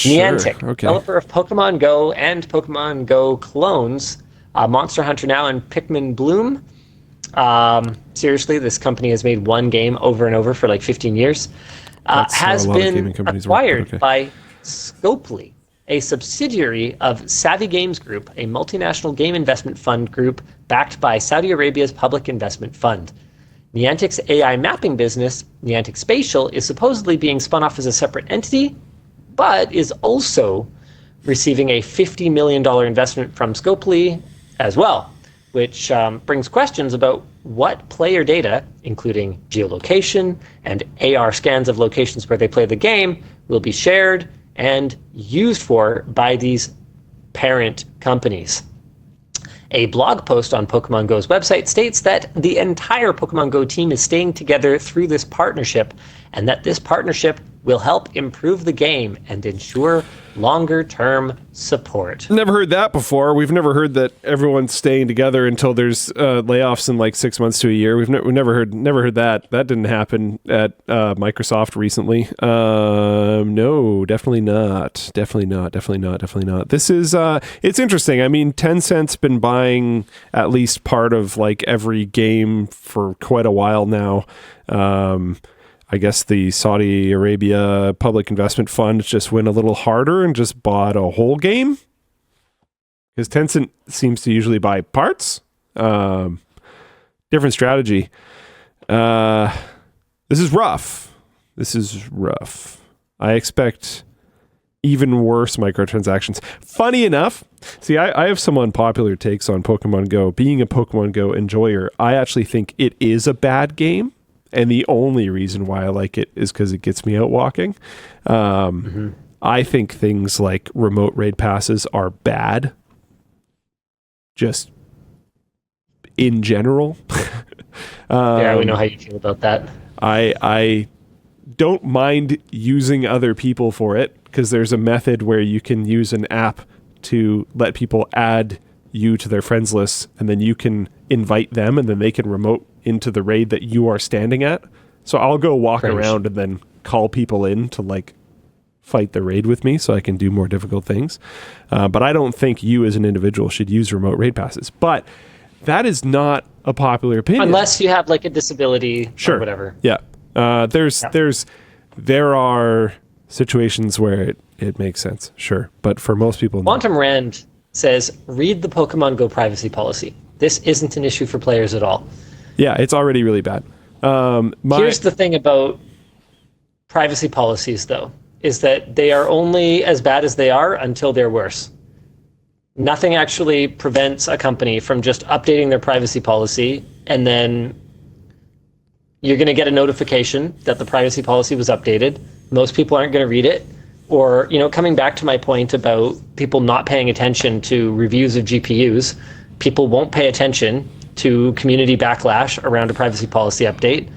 Niantic, Okay. developer of Pokemon Go and Pokemon Go clones, Monster Hunter Now and Pikmin Bloom. Seriously, this company has made one game over and over for like 15 years. That's how a Has lot of been gaming companies work, but acquired okay. by Scopely, a subsidiary of Savvy Games Group, a multinational game investment fund group backed by Saudi Arabia's Public Investment Fund. Niantic's AI mapping business, Niantic Spatial, is supposedly being spun off as a separate entity, but is also receiving a $50 million investment from Scopely as well, which brings questions about what player data, including geolocation and AR scans of locations where they play the game, will be shared and used for by these parent companies. A blog post on Pokemon Go's website states that the entire Pokemon Go team is staying together through this partnership, and that this partnership will help improve the game and ensure longer-term support. Never heard that before. We've never heard that everyone's staying together until there's layoffs in like 6 months to a year. We've never heard that. That didn't happen at Microsoft recently. No, definitely not. Definitely not. This is it's interesting. I mean, Tencent's been buying at least part of like every game for quite a while now. I guess the Saudi Arabia Public Investment Fund just went a little harder and just bought a whole game. Because Tencent seems to usually buy parts. Different strategy. This is rough. I expect even worse microtransactions. Funny enough, see, I have some unpopular takes on Pokemon Go. Being a Pokemon Go enjoyer, I actually think it is a bad game. And the only reason why I like it is because it gets me out walking. I think things like remote raid passes are bad. Just in general. Yeah, we know how you feel about that. I don't mind using other people for it, because there's a method where you can use an app to let people add you to their friends list, and then you can invite them, and then they can remote into the raid that you are standing at. So I'll go walk around and then call people in to like fight the raid with me so I can do more difficult things. But I don't think you as an individual should use remote raid passes. But that is not a popular opinion. Unless you have like a disability or whatever. Yeah. There are situations where it makes sense. Sure. But for most people, Quantum Rand says, read the Pokemon Go privacy policy. This isn't an issue for players at all. Yeah, it's already really bad. Here's the thing about privacy policies, though, is that they are only as bad as they are until they're worse. Nothing actually prevents a company from just updating their privacy policy, and then you're going to get a notification that the privacy policy was updated. Most people aren't going to read it. Or, coming back to my point about people not paying attention to reviews of GPUs, people won't pay attention to community backlash around a privacy policy update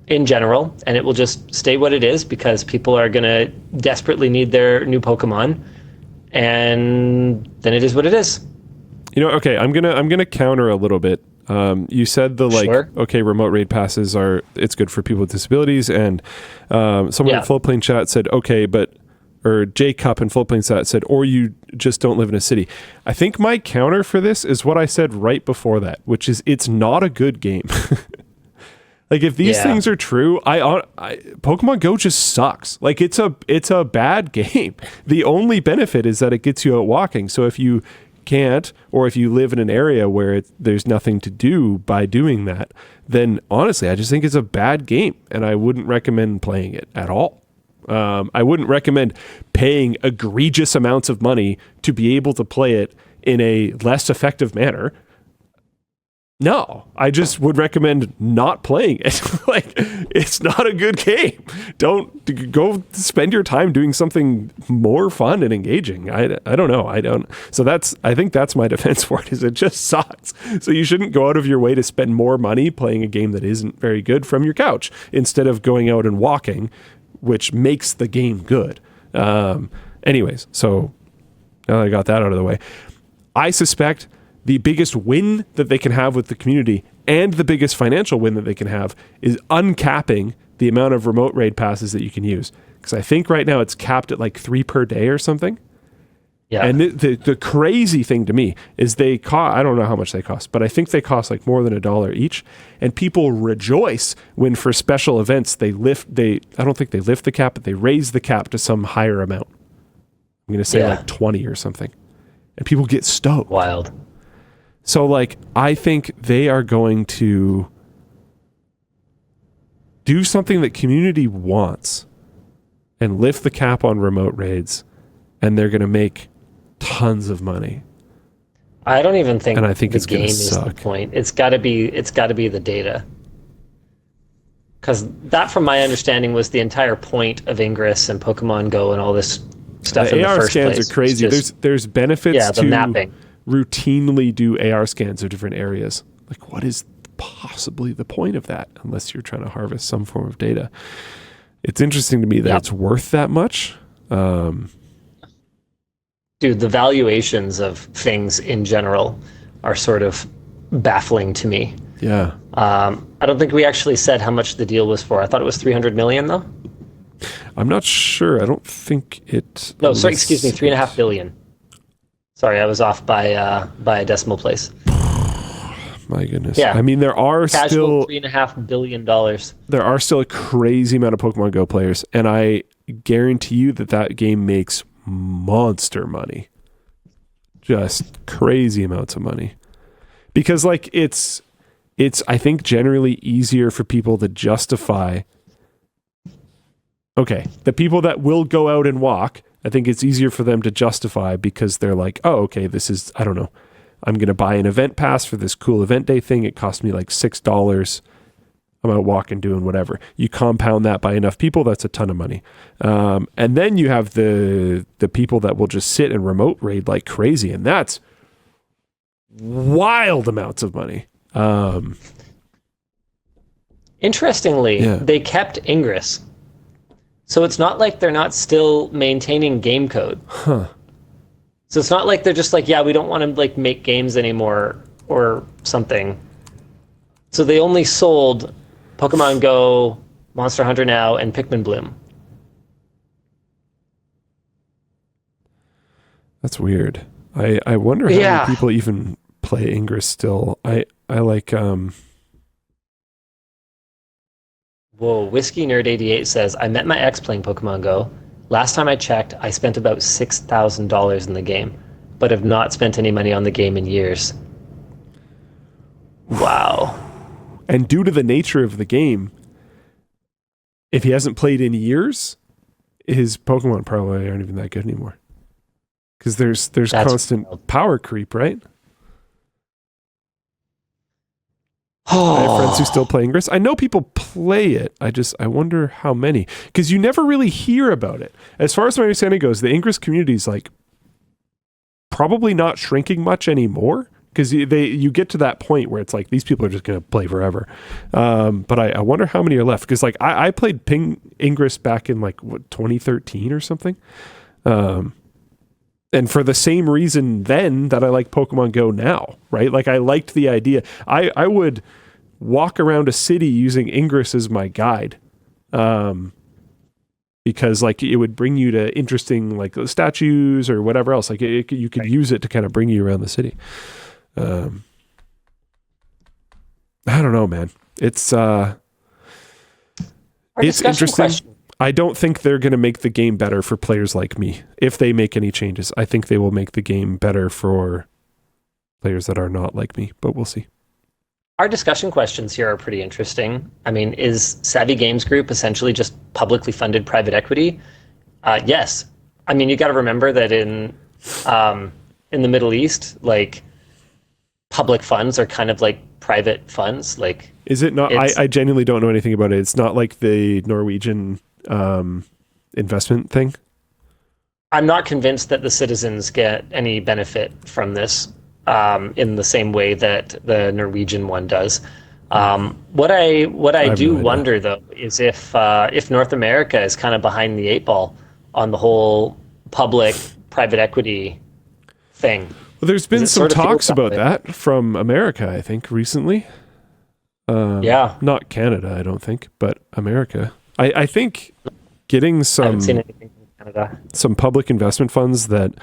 in general, and it will just stay what it is because people are going to desperately need their new Pokemon, and then it is what it is. Okay, I'm gonna counter a little bit. You said remote raid passes it's good for people with disabilities, and someone in Floatplane chat said, or J Cup in Floatplane chat said, or you just don't live in a city. I think my counter for this is what I said right before that, which is it's not a good game. Like if these things are true, Pokemon Go just sucks. Like it's a bad game. The only benefit is that it gets you out walking. So if you can't, or if you live in an area where there's nothing to do by doing that, then honestly, I just think it's a bad game, and I wouldn't recommend playing it at all. I wouldn't recommend paying egregious amounts of money to be able to play it in a less effective manner. No, I just would recommend not playing it. Like, it's not a good game. Don't go spend your time doing something more fun and engaging. I don't know. So I think that's my defense for it, is it just sucks. So you shouldn't go out of your way to spend more money playing a game that isn't very good from your couch instead of going out and walking, which makes the game good. Anyways, so now that I got that out of the way, I suspect the biggest win that they can have with the community and the biggest financial win that they can have is uncapping the amount of remote raid passes that you can use. because I think right now it's capped at like 3 per day or something. Yeah. And the crazy thing to me is they cost, I don't know how much they cost, but I think they cost like more than $1 each. And people rejoice when for special events I don't think they lift the cap, but they raise the cap to some higher amount. I'm going to say like 20 or something. And people get stoked. Wild. So like, I think they are going to do something that community wants and lift the cap on remote raids, and they're going to make tons of money. I don't even think, and I think the it's game is the point. It's got to be the data. Because that, from my understanding, was the entire point of Ingress and Pokemon Go and all this stuff in the AR first scans place. are crazy. There's benefits to mapping. Routinely do AR scans of different areas. Like, what is possibly the point of that, unless you're trying to harvest some form of data? It's interesting to me that it's worth that much. Dude, the valuations of things in general are sort of baffling to me. Yeah. I don't think we actually said how much the deal was for. I thought it was 300 million, though. I'm not sure. I don't think it. No, sorry, excuse me, 3.5 billion. Sorry, I was off by a decimal place. My goodness. Yeah. I mean, there are Casual still $3.5 billion. There are still a crazy amount of Pokemon Go players, and I guarantee you that game makes monster money. Just crazy amounts of money. Because like it's I think generally easier for people to justify. Okay, the people that will go out and walk, I think it's easier for them to justify because they're like, oh, okay, this is, I don't know, I'm going to buy an event pass for this cool event day thing. It cost me like $6. I'm out walking, doing whatever. You compound that by enough people, that's a ton of money. And then you have the people that will just sit and remote raid like crazy, and that's wild amounts of money. Interestingly, they kept Ingress. So it's not like they're not still maintaining game code. Huh. So it's not like they're just like, yeah, we don't want to like make games anymore or something. So they only sold Pokemon Go, Monster Hunter Now, and Pikmin Bloom. That's weird. I wonder how many people even play Ingress still. I like Whoa, Whiskey Nerd 88 says, I met my ex playing Pokemon Go. Last time I checked, I spent about $6,000 in the game, but have not spent any money on the game in years. Wow. And due to the nature of the game, if he hasn't played in years, his Pokemon probably aren't even that good anymore. Because there's constant power creep, right? I have friends who still play Ingress. I know people play it. I wonder how many. Because you never really hear about it. As far as my understanding goes, the Ingress community is like probably not shrinking much anymore. Because you get to that point where it's like these people are just going to play forever. But I wonder how many are left. Because like I played Ingress back in like 2013 or something. And for the same reason then that I like Pokemon Go now, right? Like I liked the idea. I would walk around a city using Ingress as my guide. Because like it would bring you to interesting like statues or whatever else. Like you could use it to kind of bring you around the city. I don't know, man. It's interesting. Question. I don't think they're going to make the game better for players like me. If they make any changes, I think they will make the game better for players that are not like me, but we'll see. Our discussion questions here are pretty interesting. I mean, is Savvy Games Group essentially just publicly funded private equity? Yes. I mean, you got to remember that in the Middle East, like public funds are kind of like private funds. Like, is it not? I genuinely don't know anything about it. It's not like the Norwegian investment thing. I'm not convinced that the citizens get any benefit from this in the same way that the Norwegian one does. What I do wonder though is if North America is kind of behind the 8 ball on the whole public private equity thing. Well, there's been some talks about that from America, I think, recently. Not Canada, I don't think, but America. I think getting I haven't seen anything from Canada. some public investment funds that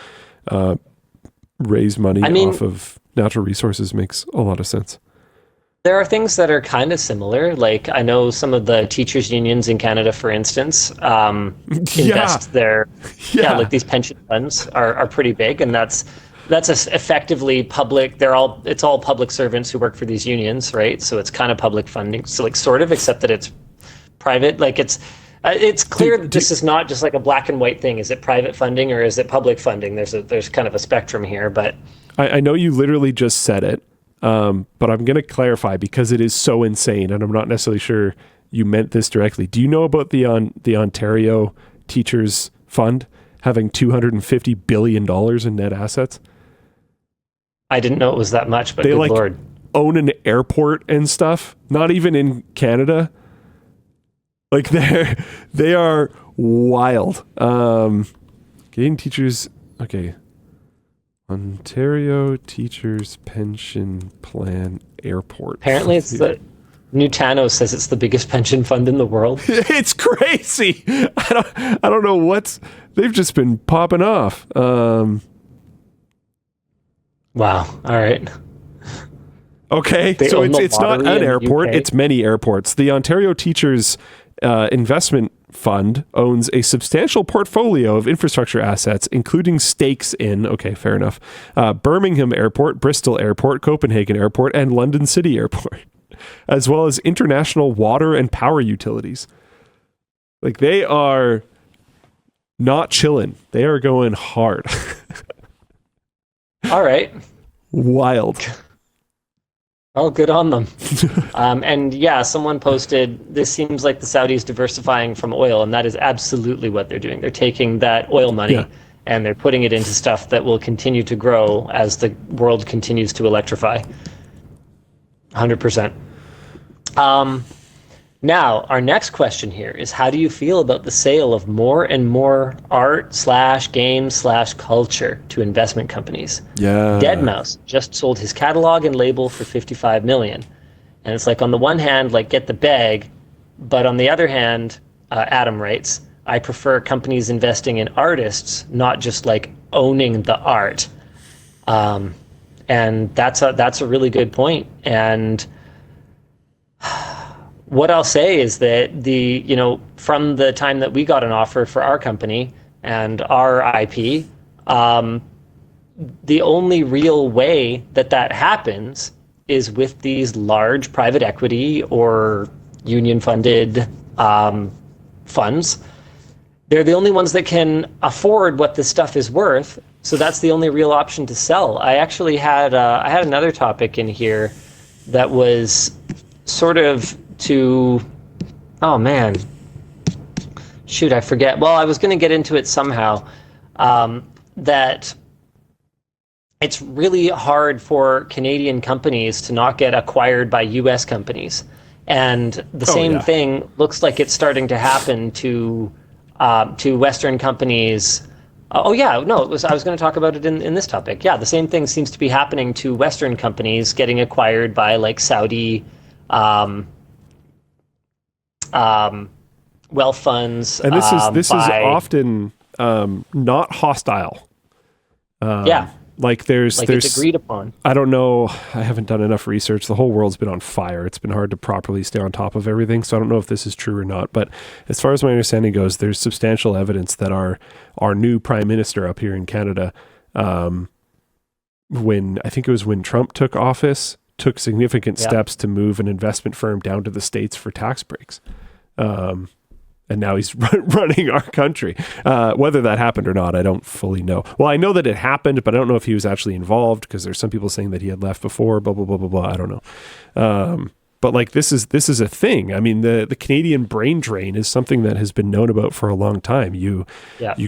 raise money off of natural resources makes a lot of sense. There are things that are kind of similar. Like I know some of the teachers unions in Canada, for instance, invest their like these pension funds are pretty big, and that's effectively public. It's all public servants who work for these unions, right? So it's kind of public funding. So like sort of, except that it's private. Like it's clear that this is not just like a black and white thing. Is it private funding or is it public funding? There's kind of a spectrum here, but I know you literally just said it. But I'm going to clarify because it is so insane, and I'm not necessarily sure you meant this directly. Do you know about the Ontario Teachers Fund having $250 billion in net assets? I didn't know it was that much, but they good Lord. Own an airport and stuff, not even in Canada. Like they are wild. Canadian teachers, okay. Ontario Teachers Pension Plan Airport. Apparently it's the Nutano says it's the biggest pension fund in the world. It's crazy. I don't know they've just been popping off. Wow. All right. Okay. So it's not an airport, it's many airports. The Ontario Teachers Investment Fund owns a substantial portfolio of infrastructure assets, including stakes in, okay, fair enough, Birmingham Airport, Bristol Airport, Copenhagen Airport, and London City Airport, as well as international water and power utilities. Like, they are not chilling. They are going hard. All right. Wild. Oh, good on them. And yeah, someone posted, this seems like the Saudis diversifying from oil, and that is absolutely what they're doing. They're taking that oil money and they're putting it into stuff that will continue to grow as the world continues to electrify. 100%. Now, our next question here is, how do you feel about the sale of more and more art/game/culture to investment companies? Yeah. Deadmau5 just sold his catalog and label for $55 million. And it's like, on the one hand, like, get the bag, but on the other hand, Adam writes, I prefer companies investing in artists, not just like owning the art. And that's a really good point. And what I'll say is that from the time that we got an offer for our company and our IP, the only real way that happens is with these large private equity or union-funded funds. They're the only ones that can afford what this stuff is worth, so that's the only real option to sell. I actually had another topic in here that was sort of oh man, shoot, I forget. Well, I was going to get into it somehow, that it's really hard for Canadian companies to not get acquired by US companies. And the same thing looks like it's starting to happen to Western companies. I was going to talk about it in this topic. Yeah, the same thing seems to be happening to Western companies getting acquired by like Saudi wealth funds. And this is often not hostile. Like there's it's agreed upon. I don't know. I haven't done enough research. The whole world's been on fire. It's been hard to properly stay on top of everything. So I don't know if this is true or not. But as far as my understanding goes, there's substantial evidence that our new prime minister up here in Canada, when Trump took office, took significant steps to move an investment firm down to the States for tax breaks. And now he's running our country. Whether that happened or not, I don't fully know. Well, I know that it happened, but I don't know if he was actually involved, because there's some people saying that he had left before, blah, blah, blah, blah, blah. I don't know. But like, this is a thing. I mean, the Canadian brain drain is something that has been known about for a long time. You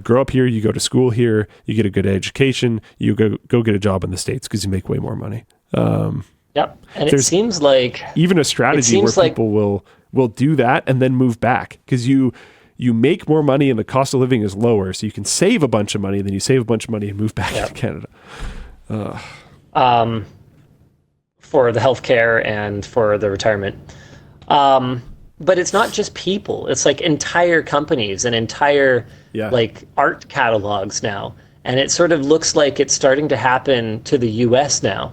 grow up here, you go to school here, you get a good education, you go get a job in the States because you make way more money. And it seems like even a strategy where people will do that and then move back, because you make more money and the cost of living is lower, so you can save a bunch of money, then you save a bunch of money and move back to Canada. For the healthcare and for the retirement. but it's not just people. It's like entire companies and entire like art catalogs now. And it sort of looks like it's starting to happen to the US now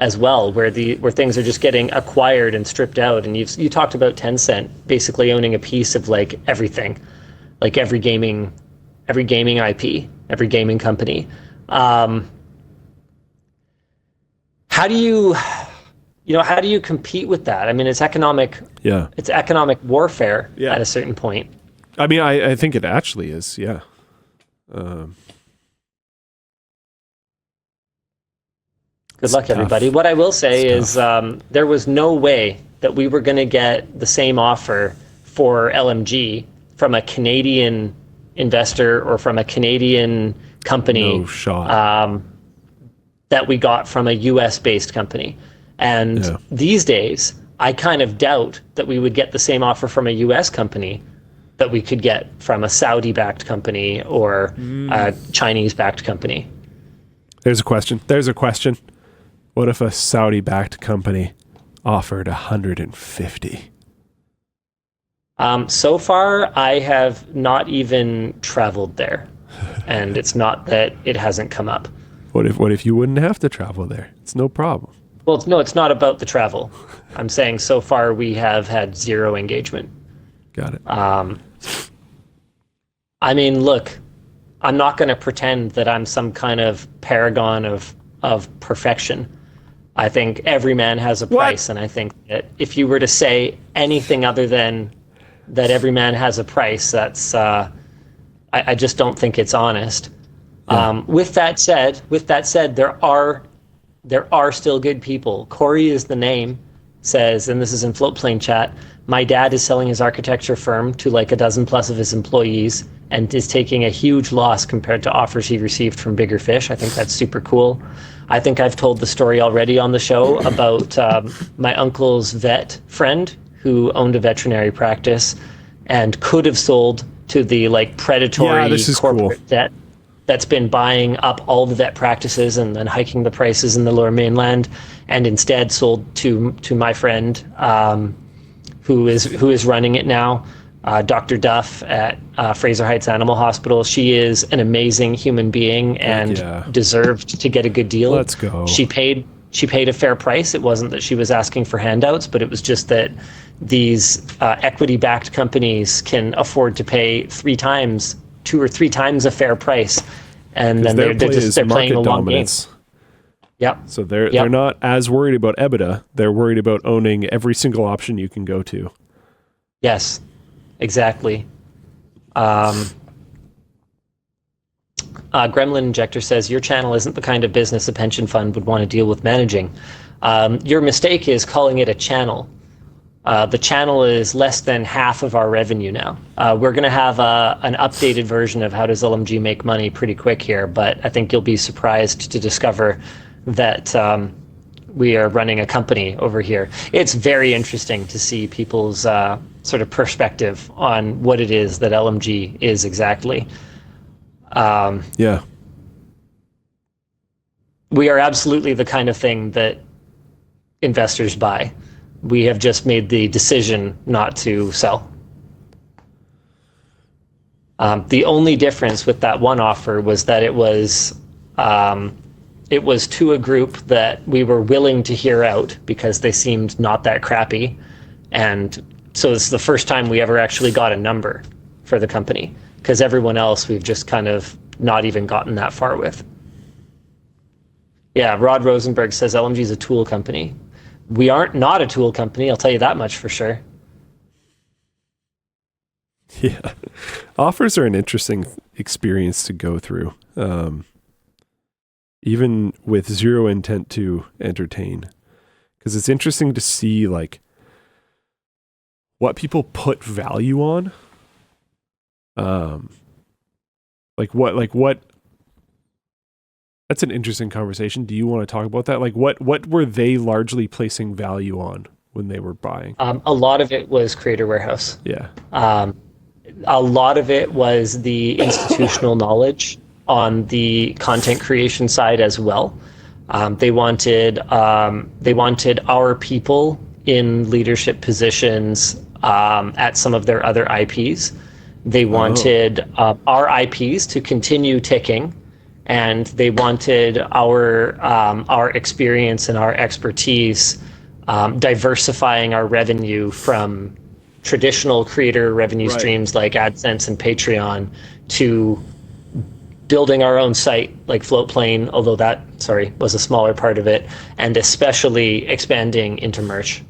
as well, where things are just getting acquired and stripped out. And you talked about Tencent basically owning a piece of like everything, like every gaming IP, every gaming company. How do you compete with that? I mean, it's economic warfare at a certain point. I mean, I think it actually is. Yeah. Good luck, everybody. What I will say is there was no way that we were going to get the same offer for LMG from a Canadian investor or from a Canadian company. No shot. That we got from a US-based company. And these days, I kind of doubt that we would get the same offer from a US company that we could get from a Saudi-backed company or a Chinese-backed company. There's a question. What if a Saudi-backed company offered 150? So far, I have not even traveled there, and it's not that it hasn't come up. What if you wouldn't have to travel there? It's no problem. Well, no, it's not about the travel. I'm saying so far we have had zero engagement. Got it. I mean, look, I'm not going to pretend that I'm some kind of paragon of perfection. I think every man has a price, and I think that if you were to say anything other than that every man has a price, that's I just don't think it's honest. Yeah. With that said, there are still good people. Corey is the name, says, and this is in Floatplane chat, my dad is selling his architecture firm to like a dozen plus of his employees and is taking a huge loss compared to offers he received from bigger fish. I think that's super cool. I think I've told the story already on the show about my uncle's vet friend who owned a veterinary practice and could have sold to the like predatory corporate debt that's been buying up all the vet practices and then hiking the prices in the Lower Mainland, and instead sold to my friend who is running it now, Dr. Duff at Fraser Heights Animal Hospital. She is an amazing human being and deserved to get a good deal. Let's go. She paid a fair price. It wasn't that she was asking for handouts, but it was just that these equity-backed companies can afford to pay 2 or 3 times a fair price, and then they're playing a long game. Yep. So they're not as worried about EBITDA. They're worried about owning every single option you can go to. Yes, exactly. Gremlin Injector says, your channel isn't the kind of business a pension fund would want to deal with managing. Your mistake is calling it a channel. The channel is less than half of our revenue now. We're going to have an updated version of How Does LMG Make Money pretty quick here, but I think you'll be surprised to discover that we are running a company over here. It's very interesting to see people's sort of perspective on what it is that LMG is exactly. We are absolutely the kind of thing that investors buy. We have just made the decision not to sell. The only difference with that one offer was that it was to a group that we were willing to hear out because they seemed not that crappy. And so it's the first time we ever actually got a number for the company, because everyone else we've just kind of not even gotten that far with. Yeah, Rod Rosenberg says LMG is a tool company. We aren't not a tool company, I'll tell you that much for sure. Yeah. Offers are an interesting experience to go through. Even with zero intent to entertain. Because it's interesting to see like what people put value on. What that's an interesting conversation. Do you want to talk about that? Like what were they largely placing value on when they were buying? A lot of it was Creator Warehouse. Yeah. A lot of it was the institutional knowledge on the content creation side as well. They wanted our people in leadership positions at some of their other IPs. They wanted our IPs to continue ticking, and they wanted our experience and our expertise diversifying our revenue from traditional creator revenue streams like AdSense and Patreon to building our own site like Floatplane, although that was a smaller part of it, and especially expanding into merch.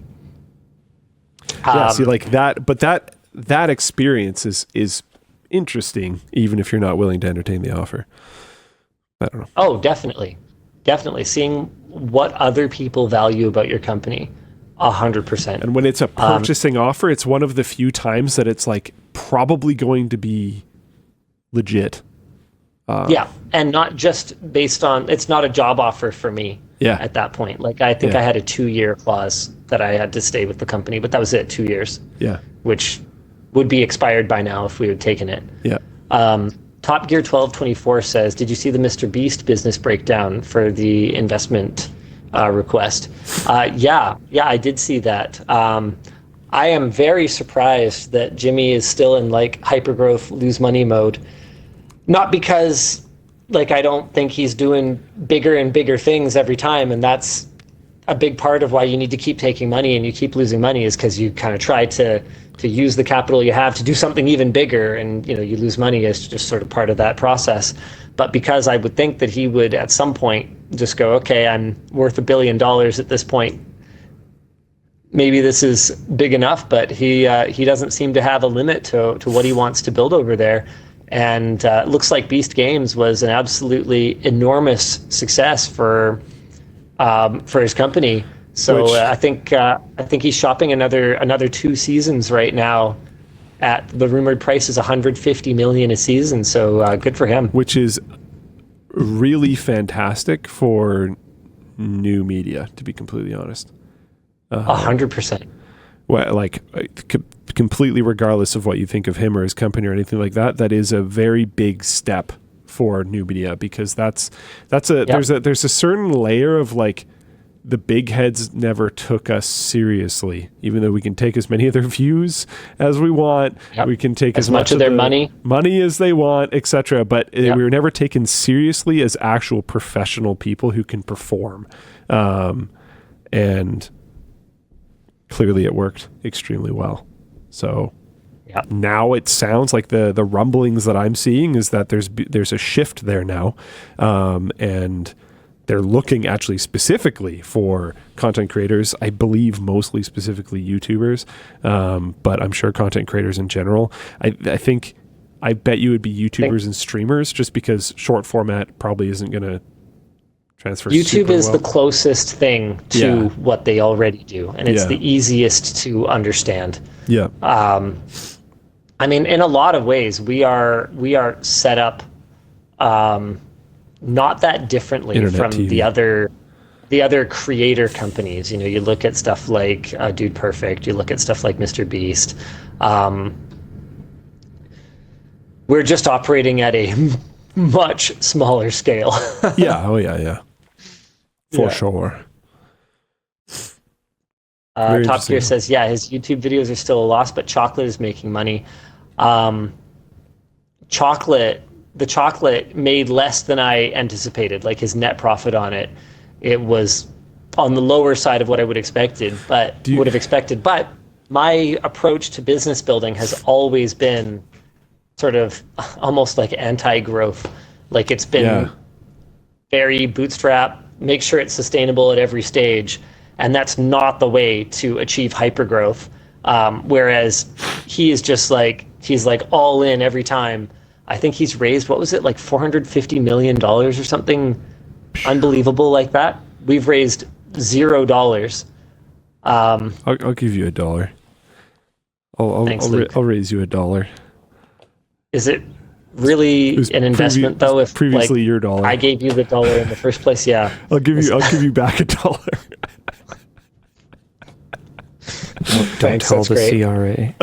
See, like that, but that experience is interesting, even if you're not willing to entertain the offer. I don't know. Oh, definitely seeing what other people value about your company. 100%. And when it's a purchasing offer, it's one of the few times that it's like probably going to be legit. And not just based on, it's not a job offer for me at that point. Like I think I had a 2-year clause that I had to stay with the company, but that was it, 2 years. Yeah. Which would be expired by now if we had taken it. Yeah. Top Gear 1224 says, did you see the MrBeast business breakdown for the investment request? Yeah, I did see that. I am very surprised that Jimmy is still in like hypergrowth, lose money mode. Not because like I don't think he's doing bigger and bigger things every time, and that's a big part of why you need to keep taking money and you keep losing money, is because you kind of try to use the capital you have to do something even bigger, and you lose money as just sort of part of that process. But because I would think that he would at some point just go, okay, I'm worth $1 billion at this point. Maybe this is big enough, but he doesn't seem to have a limit to what he wants to build over there. And it looks like Beast Games was an absolutely enormous success for his company. So I think he's shopping another 2 seasons right now. At the rumored price is $150 million a season. So good for him. Which is really fantastic for new media, to be completely honest. 100%. Well, like completely regardless of what you think of him or his company or anything like that, that is a very big step for new media, because there's a certain layer of like, the big heads never took us seriously, even though we can take as many of their views as we want. Yep. We can take as much of their money as they want, etc. But we were never taken seriously as actual professional people who can perform. And clearly it worked extremely well. So now it sounds like the rumblings that I'm seeing is that there's a shift there now. And they're looking actually specifically for content creators, I believe mostly specifically YouTubers, but I'm sure content creators in general. I bet you it would be YouTubers and streamers, just because short format probably isn't going to transfer. YouTube is the closest thing to what they already do, and it's the easiest to understand. Yeah. I mean, in a lot of ways, we are set up not that differently Internet from TV. the other creator companies. You look at stuff like Dude Perfect, you look at stuff like MrBeast. We're just operating at a much smaller scale. For sure. Top Gear says, his YouTube videos are still a loss, but Chocolate is making money. The chocolate made less than I anticipated. Like his net profit on it was on the lower side of what I would have expected. But my approach to business building has always been sort of almost like anti-growth. Like it's been very bootstrap, make sure it's sustainable at every stage. And that's not the way to achieve hypergrowth. Whereas he is just like, he's like all in every time. I think he's raised, what was it, like $450 million or something unbelievable like that. We've raised $0. I'll give you $1. I'll raise you $1. Is it really an investment though? If previously your dollar, I gave you the dollar in the first place. Yeah, I'll give you back $1. Don't tell the CRA.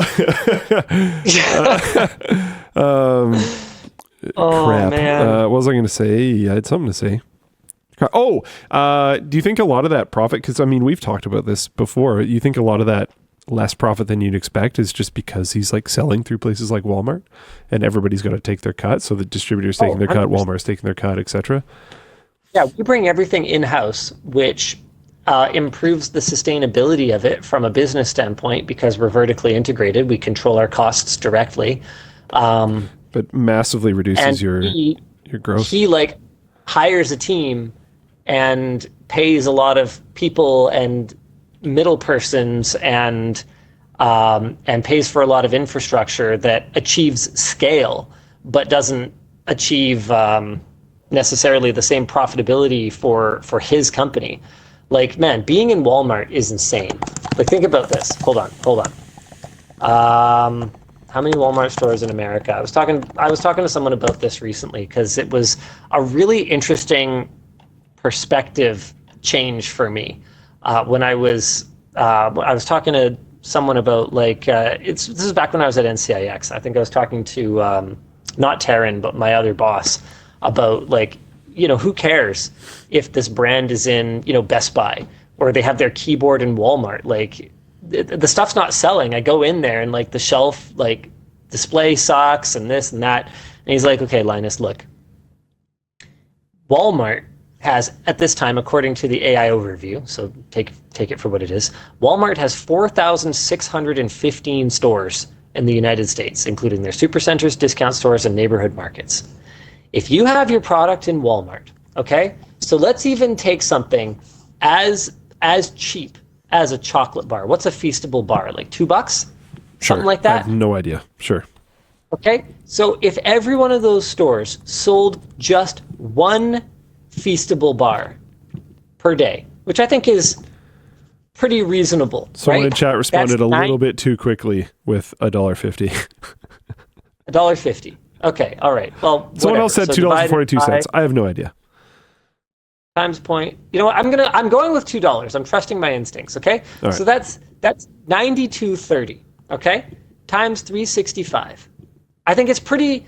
Crap. Man. What was I going to say? I had something to say. Do you think a lot of that profit, because I mean, we've talked about this before, you think a lot of that less profit than you'd expect is just because he's like selling through places like Walmart, and everybody's got to take their cut. So the distributor's taking their cut, Walmart's taking their cut, etc. Yeah, we bring everything in-house, which improves the sustainability of it from a business standpoint because we're vertically integrated. We control our costs directly. But massively reduces your growth. He like hires a team and pays a lot of people and middle persons and pays for a lot of infrastructure that achieves scale, but doesn't achieve necessarily the same profitability for his company. Like, man, being in Walmart is insane. Like, think about this. Hold on. How many Walmart stores in America? I was talking to someone about this recently because it was a really interesting perspective change for me. When I was talking to someone about like this is back when I was at NCIX. I think I was talking to not Taryn, but my other boss about like, who cares if this brand is in, Best Buy or they have their keyboard in Walmart? Like the stuff's not selling. I go in there and like the shelf, like display sucks and this and that. And he's like, okay, Linus, look, Walmart has at this time, according to the AI overview, so take it for what it is, Walmart has 4,615 stores in the United States, including their supercenters, discount stores, and neighborhood markets. If you have your product in Walmart, okay, so let's even take something as cheap as a chocolate bar. What's a Feastable bar? Like $2? Something like that? I have no idea. Sure. Okay, so if every one of those stores sold just one Feastable bar per day, which I think is pretty reasonable. Someone right? in chat responded a little bit too quickly with $1.50. $1.50. Okay, all right. Well, someone else said $2.42. I have no idea. Times point. You know what? I'm going with $2. I'm trusting my instincts. Okay. Right. So that's $92.30. Okay. Times 365. I think it's pretty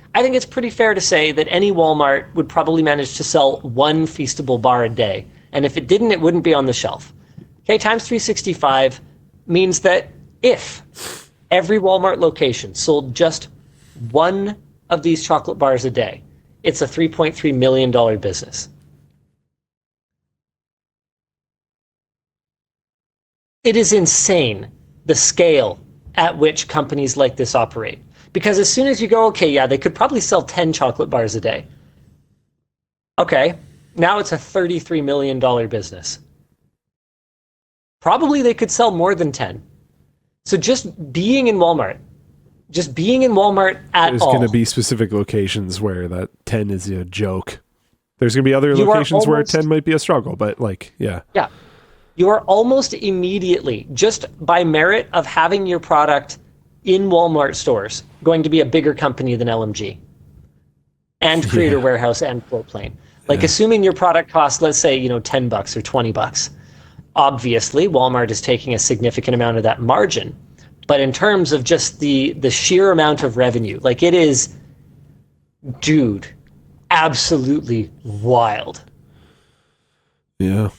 fair to say that any Walmart would probably manage to sell one Feastable bar a day, and if it didn't, it wouldn't be on the shelf. Okay. Times 365 means that if every Walmart location sold just one of these chocolate bars a day, it's a $3.3 million business. It is insane the scale at which companies like this operate. Because as soon as you go, okay, yeah, they could probably sell 10 chocolate bars a day. Okay, now it's a $33 million business. Probably they could sell more than 10. So just being in Walmart at all. There's going to be specific locations where that 10 is a joke. There's going to be other locations where 10 might be a struggle, but like, yeah. Yeah. You are almost immediately, just by merit of having your product in Walmart stores, going to be a bigger company than LMG and Creator Warehouse and Floatplane. Like assuming your product costs, let's say, $10 or $20. Obviously, Walmart is taking a significant amount of that margin. But in terms of just the sheer amount of revenue, like it is, dude, absolutely wild. Yeah.